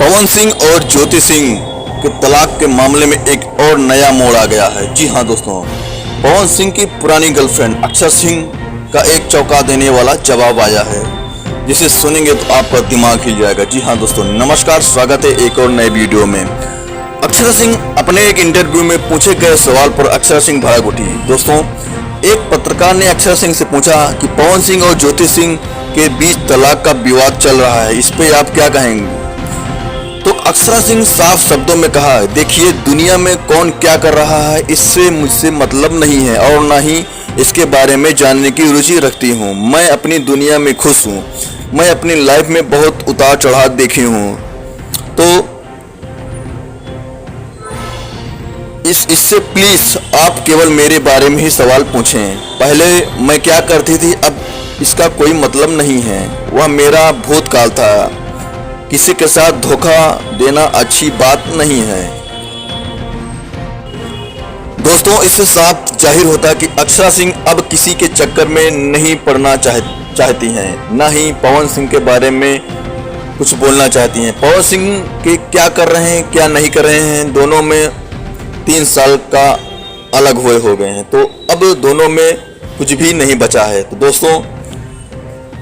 पवन सिंह और ज्योति सिंह के तलाक के मामले में एक और नया मोड़ आ गया है। जी हाँ दोस्तों, पवन सिंह की पुरानी गर्लफ्रेंड अक्षरा सिंह का एक चौंका देने वाला जवाब आया है, जिसे सुनेंगे तो आपका दिमाग हिल जाएगा। जी हाँ दोस्तों, नमस्कार, स्वागत है एक और नए वीडियो में। अक्षरा सिंह अपने एक इंटरव्यू में पूछे गए सवाल पर अक्षरा सिंह भड़क उठी। दोस्तों, एक पत्रकार ने अक्षरा सिंह से पूछा कि पवन सिंह और ज्योति सिंह के बीच तलाक का विवाद चल रहा है, इस पे आप क्या कहेंगे? तो अक्षरा सिंह साफ शब्दों में कहा, देखिए दुनिया में कौन क्या कर रहा है इससे मुझसे मतलब नहीं है और ना ही इसके बारे में जानने की रुचि रखती हूँ। मैं अपनी दुनिया में खुश हूँ। मैं अपनी लाइफ में बहुत उतार चढ़ाव देखी हूँ, तो इससे प्लीज आप केवल मेरे बारे में ही सवाल पूछें। पहले मैं क्या करती थी अब इसका कोई मतलब नहीं है। वह मेरा भूतकाल था। किसी के साथ धोखा देना अच्छी बात नहीं है। दोस्तों, इससे साफ जाहिर होता है कि अक्षरा सिंह अब किसी के चक्कर में नहीं पड़ना चाहती हैं, ना ही पवन सिंह के बारे में कुछ बोलना चाहती हैं। पवन सिंह के क्या कर रहे हैं क्या नहीं कर रहे हैं, दोनों में 3 साल का अलग हुए हो गए हैं, तो अब दोनों में कुछ भी नहीं बचा है। तो दोस्तों,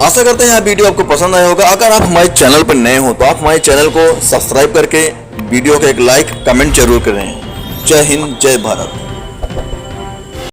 आशा करते हैं यह वीडियो आपको पसंद आया होगा। अगर आप हमारे चैनल पर नए हो तो आप हमारे चैनल को सब्सक्राइब करके वीडियो को एक लाइक कमेंट जरूर करें। जय हिंद, जय भारत।